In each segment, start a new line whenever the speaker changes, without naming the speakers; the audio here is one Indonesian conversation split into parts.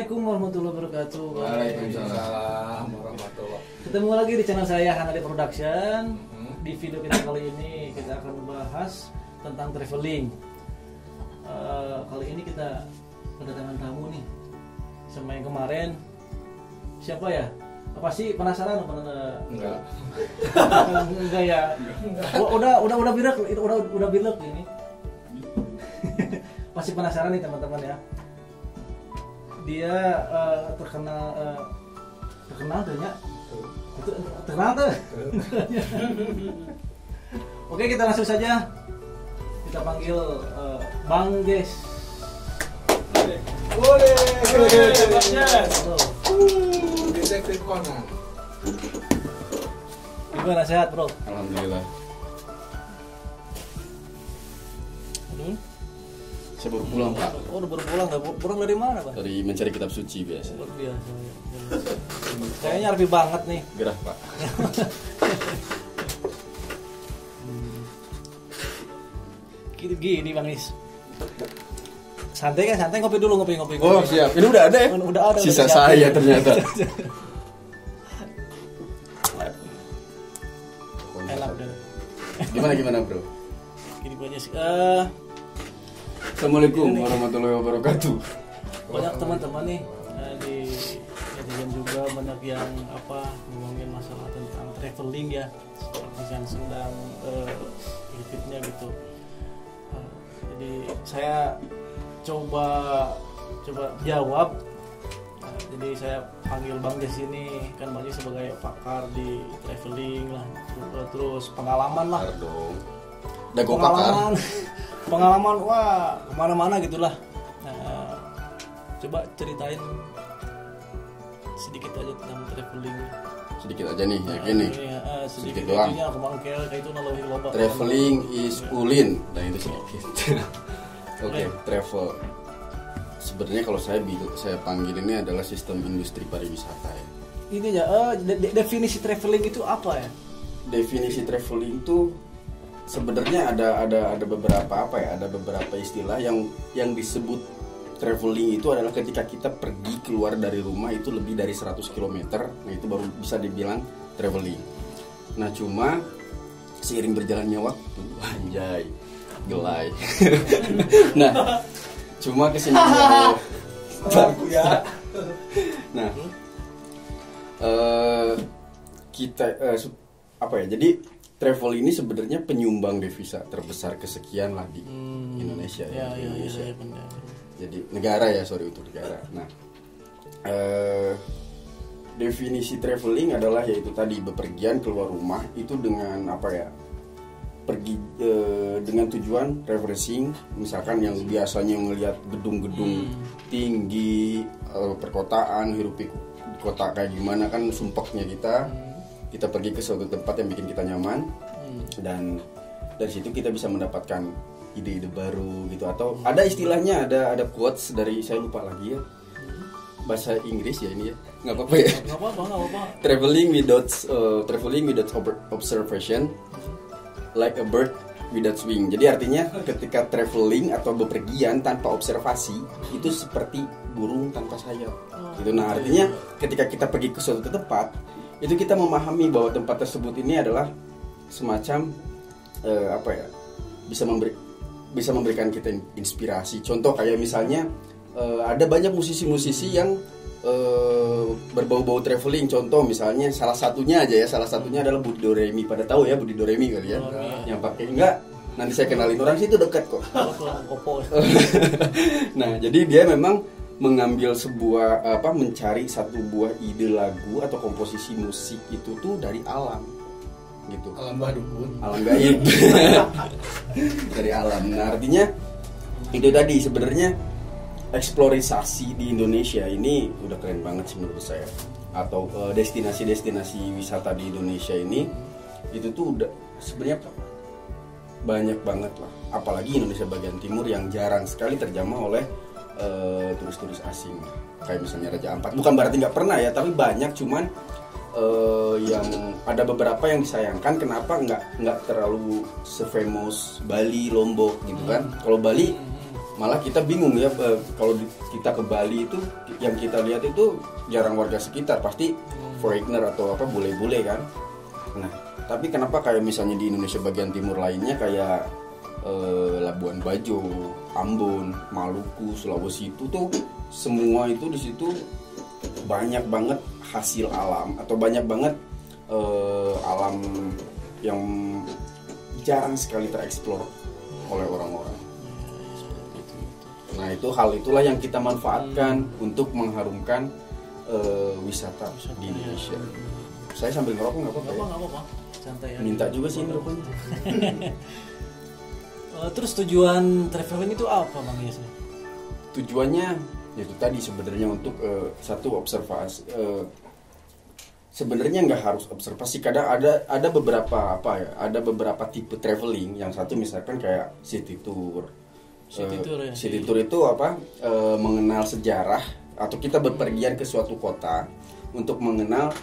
Assalamualaikum warahmatullahi wabarakatuh.
Waalaikumsalam warahmatullahi.
Ketemu lagi di channel saya Hanadi Production. Di video kita kali ini kita akan membahas tentang traveling. Kali ini kita kedatangan tamu nih. Sama yang kemarin. Siapa ya? Apa sih penasaran apa
Enggak.
Enggak ya. Udah bilang ini. Pasti penasaran nih teman-teman ya. Dia terkenal tuh ya. Terkenal tuh. Oke, kita langsung saja. Kita panggil Bang Des.
Boleh.
Bang Des.
Detektif Conan.
Gimana, sehat, Bro?
Alhamdulillah. Saya baru pulang, Pak.
Oh, udah baru pulang. Pulang dari mana, Pak?
Dari mencari kitab suci biasa.
Luar biasa. Kayaknya rapi banget nih.
Gerah, Pak.
Gini Bang Is. Santai kan, santai ngopi dulu, ngopi.
Oh, siap. Ini udah ada ya?
Udah ada.
Sisa
udah
saya
siapin.
ternyata.
Enak udah.
Gimana, Bro?
Gini aja sih.
Assalamualaikum warahmatullahi wabarakatuh.
Banyak teman-teman nih di netizen juga banyak yang ngomongin masalah tentang traveling ya, yang sedang hidupnya gitu. Jadi saya coba jawab. Jadi saya panggil Bang Des ini kan Bang Des sebagai pakar di traveling lah, terus pengalaman lah.
Pardon. Dago pakar.
Pengalaman wah kemana-mana gitulah. Nah, coba ceritain sedikit aja tentang traveling.
Sedikit aja nih, ya gini.
Sedikit
doang.
itunya kemana kayak itu nalawi loba.
Traveling is ulin. Dan itu sedikit. Oke, travel. Sebenarnya kalau saya panggil ini adalah sistem industri pariwisata ya.
Ini ya, definisi traveling itu apa ya?
Definisi traveling itu sebenarnya ada beberapa ada beberapa istilah yang disebut traveling itu adalah ketika kita pergi keluar dari rumah itu lebih dari 100 km. Nah, itu baru bisa dibilang traveling. Nah, cuma seiring berjalannya waktu, anjay, gelai. Nah, cuma kesini
ya.
Nah, kita jadi travel ini sebenarnya penyumbang devisa terbesar kesekian lah di Indonesia ya. Indonesia.
Ya, benar.
Jadi negara ya, untuk negara. Nah, definisi traveling adalah yaitu tadi bepergian keluar rumah itu dengan pergi dengan tujuan refreshing, misalkan yang biasanya melihat gedung-gedung tinggi, perkotaan, hirup pikuk kota kayak gimana kan sumpeknya kita pergi ke suatu tempat yang bikin kita nyaman, dan dari situ kita bisa mendapatkan ide-ide baru gitu, atau ada istilahnya ada quotes dari saya lupa lagi ya, bahasa Inggris ya ini ya, nggak apa-apa ya.
Nggak apa-apa.
Traveling without observation, like a bird without wing. Jadi artinya ketika traveling atau bepergian tanpa observasi itu seperti burung tanpa sayap. Gitu. Nah, artinya ketika kita pergi ke suatu tempat, itu kita memahami bahwa tempat tersebut ini adalah semacam bisa memberikan kita inspirasi. Contoh kayak misalnya ada banyak musisi-musisi yang berbau-bau traveling. Contoh misalnya salah satunya adalah Budi Doremi. Pada tahu ya Budi Doremi kali ya? Yang pakai enggak? Nanti saya kenalin, orang situ dekat kok. Nah, jadi dia memang mengambil mencari satu buah ide lagu atau komposisi musik itu tuh dari alam gitu.
Alam badukun.
Alam gaib. Dari alam. Nah, artinya itu tadi sebenarnya eksplorisasi di Indonesia ini udah keren banget sih menurut saya. Atau destinasi-destinasi wisata di Indonesia ini itu tuh udah sebenarnya banyak banget lah. Apalagi Indonesia bagian timur yang jarang sekali terjamah oleh turis-turis asing. Kayak misalnya Raja Ampat. Bukan berarti nggak pernah ya, tapi banyak, cuman yang ada beberapa yang disayangkan kenapa nggak terlalu se-famous Bali, Lombok gitu kan. Kalau Bali malah kita bingung ya, kalau kita ke Bali itu yang kita lihat itu jarang warga sekitar, pasti foreigner atau apa bule-bule kan. Nah, tapi kenapa kayak misalnya di Indonesia bagian timur lainnya kayak Labuan Bajo, Ambon, Maluku, Sulawesi itu tuh semua itu di situ banyak banget hasil alam atau banyak banget alam yang jarang sekali tereksplor oleh orang-orang. Nah, itu hal itulah yang kita manfaatkan untuk mengharumkan wisata di Indonesia. Saya sambil ngerokok nggak apa-apa.
Nggak apa-apa, santai aja.
Minta juga sih rokoknya.
Terus tujuan traveling itu apa Bang Yes?
Tujuannya itu tadi sebenarnya untuk satu observasi. Sebenarnya nggak harus observasi, kadang ada beberapa apa ya, ada beberapa tipe traveling. Yang satu misalkan kayak city tour. City tour itu apa? Mengenal sejarah atau kita berpergian ke suatu kota untuk mengenal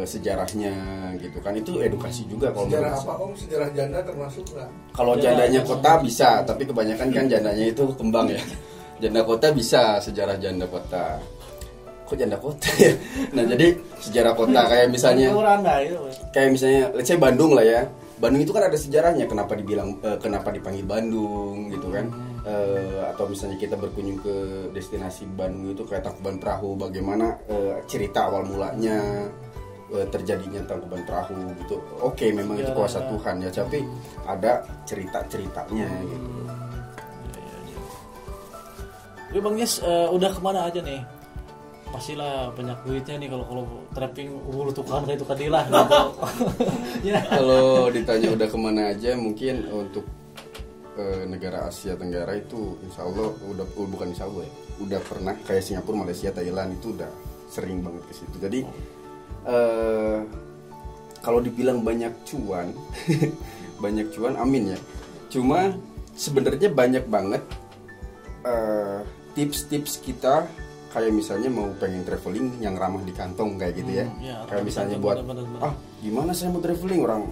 sejarahnya gitu kan, itu edukasi juga kalau
sejarah apa Om? Sejarah janda termasuk nggak?
Kalau jandanya kota bisa, tapi kebanyakan kan jandanya itu kembang ya. Janda kota bisa, sejarah janda kota. Kok janda kota ya? Nah, jadi sejarah kota kayak misalnya let's say Bandung lah ya. Bandung itu kan ada sejarahnya, kenapa dipanggil Bandung gitu kan. Atau misalnya kita berkunjung ke destinasi Bandung itu kayak Tangkuban Perahu, bagaimana cerita awal mulanya terjadinya Tangkuban Perahu gitu. Oke, memang itu kuasa Tuhan ya, tapi ada cerita-ceritanya gitu.
Oke Bang Yes, udah kemana aja nih? Pastilah banyak duitnya nih kalau trapping tukang kayak itu kadilah gitu. Ya.
Kalau ditanya udah kemana aja, mungkin untuk negara Asia Tenggara itu insya Allah bukan insya Allah ya, udah pernah kayak Singapura, Malaysia, Thailand itu udah sering banget ke situ. Jadi kalau dibilang banyak cuan banyak cuan, amin ya. Cuma sebenarnya banyak banget tips-tips kita, kayak misalnya mau pengen traveling yang ramah di kantong kayak gitu ya. Kayak misalnya buat gimana saya mau traveling, orang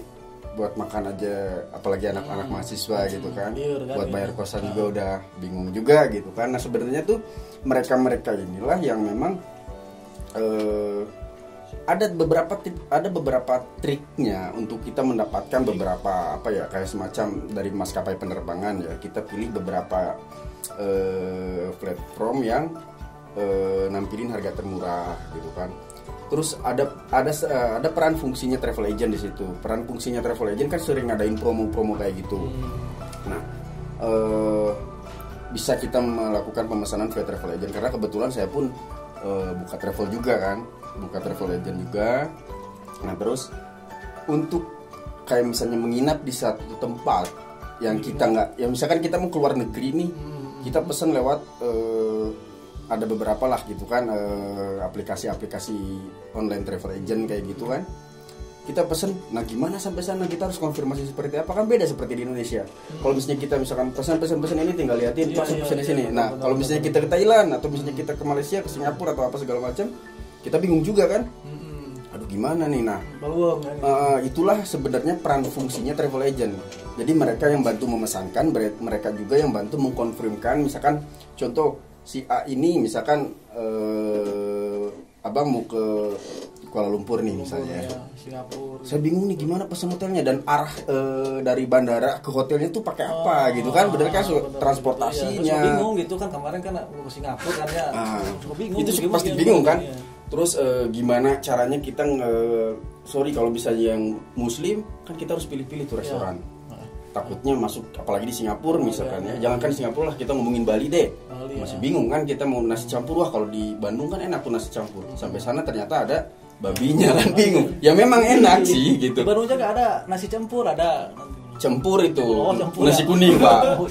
buat makan aja, apalagi anak-anak mahasiswa gitu kan, buat bayar kosan juga udah bingung juga gitu kan. Nah, sebenarnya tuh mereka inilah yang memang ada beberapa triknya untuk kita mendapatkan beberapa apa ya, kayak semacam dari maskapai penerbangan ya, kita pilih beberapa platform yang nampilin harga termurah gitu kan. Terus ada peran fungsinya travel agent di situ. Peran fungsinya travel agent kan sering ngadain promo-promo kayak gitu. Nah, bisa kita melakukan pemesanan via travel agent, karena kebetulan saya pun buka travel juga kan, buka travel agent juga. Nah, terus untuk kayak misalnya menginap di satu tempat yang kita nggak, ya misalkan kita mau keluar negeri nih, kita pesan lewat ada beberapa lah gitu kan, aplikasi-aplikasi online travel agent kayak gitu kan. Kita pesen, nah gimana sampai sana kita harus konfirmasi seperti apa, kan beda seperti di Indonesia. Kalau misalnya kita misalkan pesan ini tinggal liatin, pesan di sini. Nah, kalau misalnya kita ke Thailand atau misalnya kita ke Malaysia, ke Singapura atau apa segala macam, kita bingung juga kan. Aduh gimana nih. Nah, itulah sebenarnya peran fungsinya travel agent. Jadi mereka yang bantu memesankan, mereka juga yang bantu mengkonfirmkan. Misalkan contoh si A ini misalkan abang mau ke Kuala Lumpur nih misalnya,
Singapura.
Saya bingung nih gimana pesan hotelnya dan arah dari bandara ke hotelnya tuh pakai apa gitu kan, bener kan transportasinya.
Iya, bingung gitu kan, kemarin kan ke Singapura kan ya. Bingung.
Itu pasti bingung kan. Iya. Terus gimana caranya kita kalau misalnya yang Muslim kan kita harus pilih-pilih tuh restoran. Takutnya masuk, apalagi di Singapura misalkan ya. Jangankan di Singapura lah, kita ngomongin Bali deh. Masih bingung kan kita mau nasi campur, wah kalau di Bandung kan enak tuh nasi campur. Sampai sana ternyata ada babinya kan, bingung. Ya memang enak sih gitu.
Di Bandung juga ada nasi campur, ada.
Campur itu.
Campur
nasi kuning, Pak.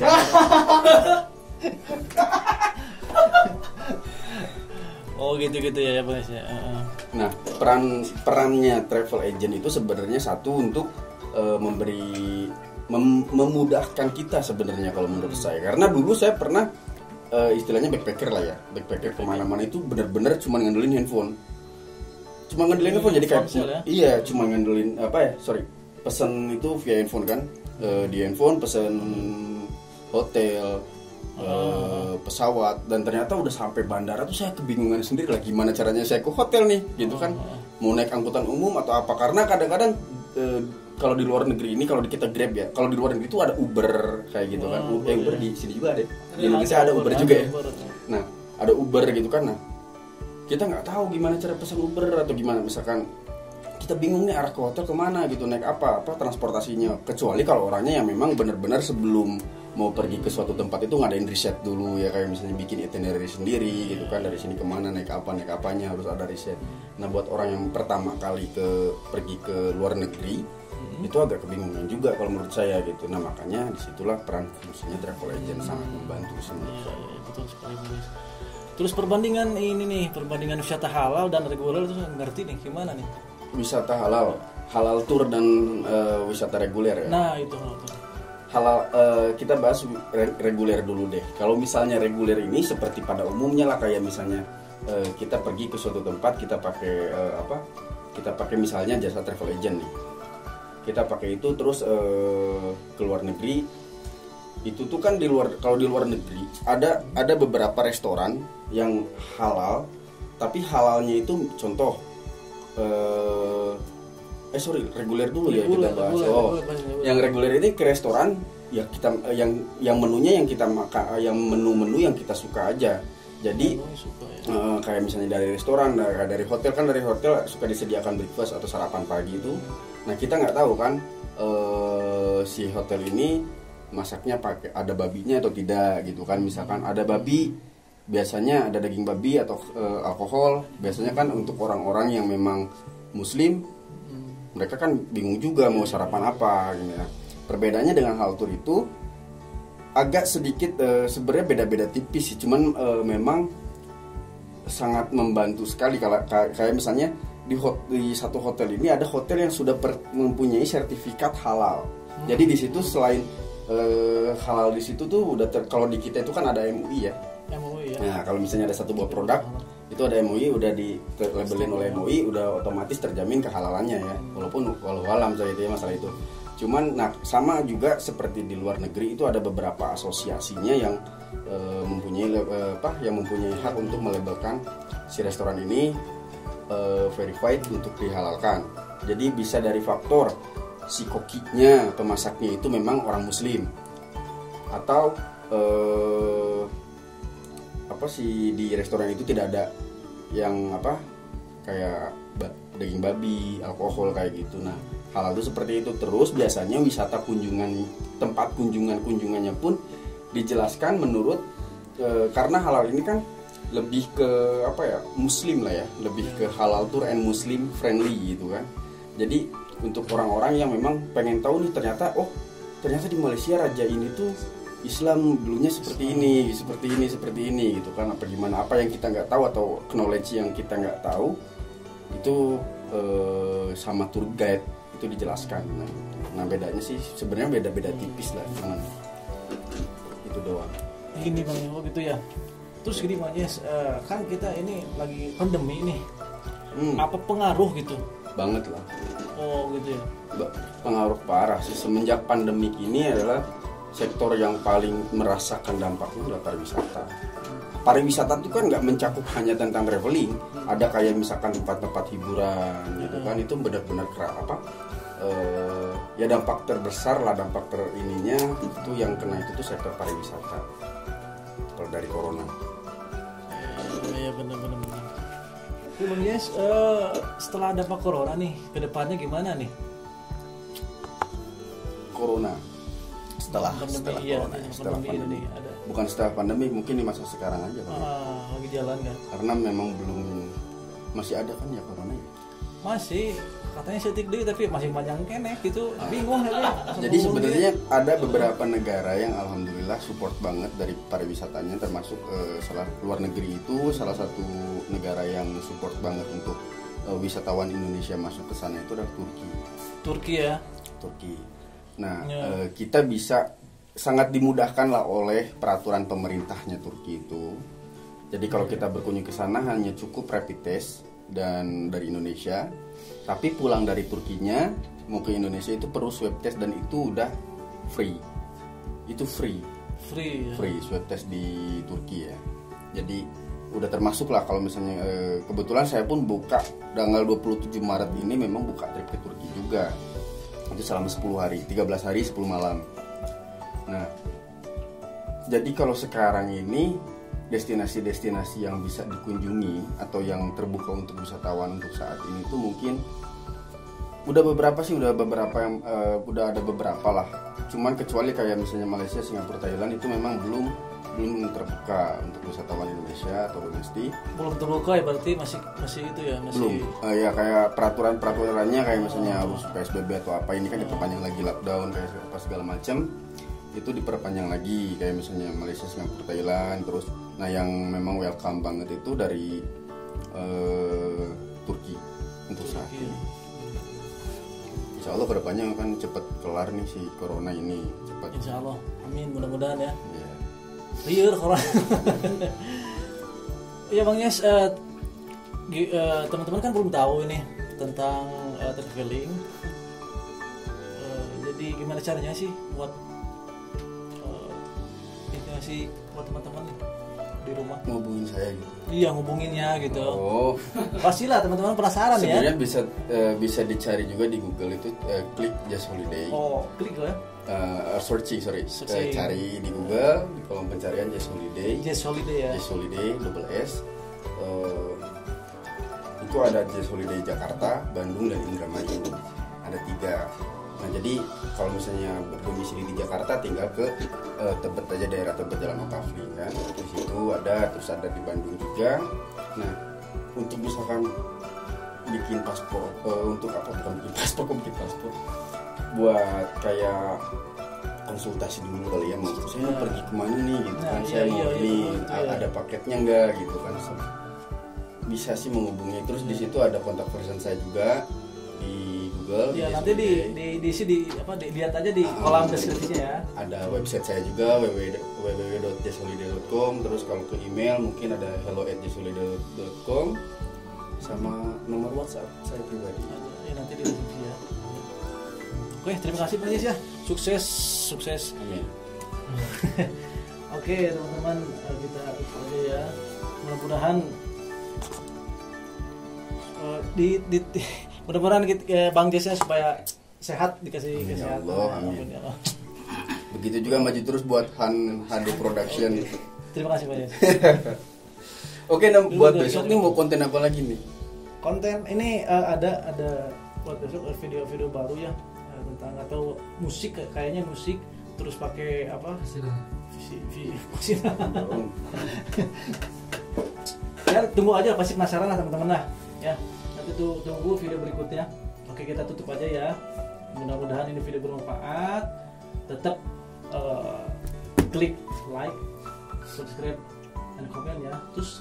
Gitu ya Bang ya.
Nah, perannya travel agent itu sebenarnya satu untuk memudahkan kita sebenarnya kalau menurut saya. Karena dulu saya pernah istilahnya backpacker lah ya, backpacker kemana-mana itu benar-benar cuma ngandelin handphone. Jadi kayak cuma ngandelin pesen itu via handphone kan, di handphone pesen hotel, pesawat, dan ternyata udah sampai bandara tuh saya kebingungan sendiri lah gimana caranya saya ke hotel nih gitu kan, mau naik angkutan umum atau apa, karena kadang-kadang kalau di luar negeri ini, kalau kita Grab ya, kalau di luar negeri itu ada Uber kayak gitu kan, Uber di sini juga ada, di Indonesia ada Uber juga ya. Nah ada Uber gitu kan, nah kita nggak tahu gimana cara pesan Uber atau gimana, misalkan kita bingung nih arah ke hotel kemana gitu, naik apa transportasinya, kecuali kalau orangnya yang memang benar-benar sebelum mau pergi ke suatu tempat itu ngadain riset dulu ya, kayak misalnya bikin itinerary sendiri gitu kan, dari sini kemana, naik apanya harus ada riset. Nah buat orang yang pertama kali pergi ke luar negeri itu agak kebingungan juga kalau menurut saya gitu. Nah makanya disitulah peran fungsinya travel agent sangat membantu menurut saya.
Betul sekali Bung. Terus perbandingan ini nih, perbandingan wisata halal dan reguler itu ngerti nih gimana nih?
Wisata halal tour dan wisata reguler ya.
Nah itu halal tour.
Halal, kita bahas reguler dulu deh. Kalau misalnya reguler ini seperti pada umumnya lah, kayak misalnya kita pergi ke suatu tempat, kita pakai kita pakai misalnya jasa travel agent nih, kita pakai itu terus ke luar negeri. Itu tuh kan kalau di luar negeri ada beberapa restoran yang halal, tapi halalnya itu contoh reguler dulu ya kita bahas. Yang reguler ini ke restoran ya, kita yang menunya yang kita makan, yang menu yang kita suka aja. Jadi kayak misalnya dari restoran, dari hotel kan, dari hotel suka disediakan breakfast atau sarapan pagi itu. Nah kita nggak tahu kan si hotel ini masaknya pakai ada babinya atau tidak gitu kan. Misalkan ada babi, biasanya ada daging babi atau alkohol. Biasanya kan untuk orang-orang yang memang muslim, mereka kan bingung juga mau sarapan apa gitu ya. Perbedaannya dengan halal tour itu agak sedikit sebenarnya beda-beda tipis sih, cuman memang sangat membantu sekali kalau kayak misalnya di satu hotel ini ada hotel yang sudah mempunyai sertifikat halal. Jadi di situ selain halal di situ tuh udah kalau di kita itu kan ada MUI ya.
MUI ya.
Nah, kalau misalnya ada satu buah produk itu ada MUI, udah dilabelin oleh MUI, udah otomatis terjamin kehalalannya ya. Walaupun walau alam saya itu ya masalah itu. Cuman nah sama juga seperti di luar negeri itu ada beberapa asosiasinya yang mempunyai hak untuk melabelkan si restoran ini verified untuk dihalalkan. Jadi bisa dari faktor si kokinya, pemasaknya itu memang orang muslim, atau di restoran itu tidak ada yang kayak daging babi, alkohol kayak gitu. Nah halal itu seperti itu. Terus biasanya wisata tempat kunjungannya pun dijelaskan menurut karena halal ini kan lebih ke muslim lah ya, lebih ke halal tour and muslim friendly gitu kan. Jadi untuk orang-orang yang memang pengen tahu nih, ternyata di Malaysia raja ini tuh Islam dulunya seperti ini gitu kan, apa yang kita nggak tahu atau knowledge yang kita nggak tahu itu sama tour guide itu dijelaskan. Nah bedanya sih sebenarnya beda-beda tipis lah, cuman itu doang.
Gini Bang Yo gitu ya. Terus gini Bang Yes, kan kita ini lagi pandemi nih. Apa pengaruh gitu?
Banget lah.
Oh gitu ya.
Pengaruh parah sih. Semenjak pandemik ini adalah sektor yang paling merasakan dampaknya adalah pariwisata. Pariwisata itu kan nggak mencakup hanya tentang traveling, ada kayak misalkan tempat-tempat hiburan gitu kan, itu benar-benar ya dampak terbesar lah, dampak terininya itu yang kena itu tuh sektor pariwisata kalau dari corona.
Iya benar-benar. Bang Yes, setelah dampak corona nih, kedepannya gimana nih?
Corona setelah
pandemi,
setelah pandemi.
Ini ada.
Bukan setelah pandemi, mungkin di masa sekarang aja
lagi jalan kan?
Karena memang masih ada kan ya corona ya?
Masih, katanya setik deh tapi masih panjang kenek gitu, bingung ya.
Jadi sebenarnya ada beberapa negara yang alhamdulillah support banget dari pariwisatanya, termasuk luar negeri itu salah satu negara yang support banget untuk wisatawan Indonesia masuk ke sana itu adalah Turki ya. Turki. Nah, kita bisa sangat dimudahkan lah oleh peraturan pemerintahnya Turki itu. Jadi kalau kita berkunjung ke sana hanya cukup rapid test dan dari Indonesia. Tapi pulang dari Turkinya mau ke Indonesia itu perlu swab test dan itu udah free. Itu free.
free ya.
free swab test di Turki ya. Jadi udah termasuk lah kalau misalnya kebetulan saya pun buka tanggal 27 Maret ini memang buka trip ke Turki juga. Itu selama 10 hari, 13 hari 10 malam. Nah, jadi kalau sekarang ini destinasi-destinasi yang bisa dikunjungi atau yang terbuka untuk wisatawan untuk saat ini tuh mungkin udah ada beberapa lah. Cuman kecuali kayak misalnya Malaysia, Singapura, Thailand itu memang belum terbuka untuk wisatawan Indonesia atau domestik.
Belum terbuka ya, berarti masih itu ya, masih
Belum. Ya kayak peraturannya kayak misalnya harus PSBB atau apa ini kan diperpanjang lagi, lockdown kayak apa segala macam. Itu diperpanjang lagi kayak misalnya Malaysia, Singapura, Thailand. Terus nah yang memang welcome banget itu dari Turki untuk saat ini. Insya Allah kedepannya kan cepat kelar nih si corona ini, cepat.
Insya Allah, amin, mudah-mudahan ya.
Iya.
Liur corona. Iya Bang Yes, teman-teman kan belum tahu ini tentang traveling. Jadi gimana caranya sih buat sih buat teman-teman di rumah
Ngubungin saya gitu.
Iya, ngubunginnya gitu.
Oh,
Pastilah teman-teman penasaran ya.
sebenarnya bisa dicari juga di Google itu klik Just Holiday.
Oh, klik ya.
Searching.
Searching.
Cari di Google di kolom pencarian Just Holiday.
Just Holiday ya.
Just Holiday double S. Itu ada Just Holiday Jakarta, Bandung dan Indramayu. Ada 3. Nah jadi kalau misalnya berdomisili di Jakarta tinggal ke Tebet aja, daerah Tebet Jalan Okafli kan. Di situ ada, terus ada di Bandung juga. Nah untuk misalkan bikin paspor untuk apa, bukan bikin paspor buat kayak konsultasi dulu kali ya, mau saya mau pergi kemana nih gitu kan, saya mau ini ada paketnya enggak gitu kan, bisa sih menghubungi. Terus di situ ada kontak person saya juga di Google.
Ya nanti diisi dilihat aja di kolom deskripsinya ya.
Ada website saya juga www.justholiday.com. Terus kalau ke email mungkin ada hello@justholiday.com sama nomor WhatsApp saya pribadi.
Ya nanti di deskripsi ya. Oke, terima kasih Pak Yes ya. Sukses.
Amin.
Oke teman-teman, kita tutup aja ya. Mudah-mudahan mudah-mudahan Bang Jess supaya sehat, dikasih kesehatan.
Allah, amin. Begitu juga maju terus buat Han HD Production.
Terima kasih Pak Jess.
Oke, buat besok nih mau konten apa lagi nih?
Konten ini ada buat besok video-video baru ya, tentang atau musik, kayaknya musik terus pakai apa? Ya tunggu aja, pasti penasaran lah teman-teman lah ya. Tunggu video berikutnya. Oke, kita tutup aja ya. Mudah-mudahan ini video bermanfaat. Tetap klik like, subscribe, dan komen ya. Terus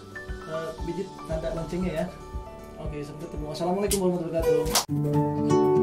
pijit tanda loncengnya ya. Oke, sampai ketemu. Assalamualaikum warahmatullahi wabarakatuh.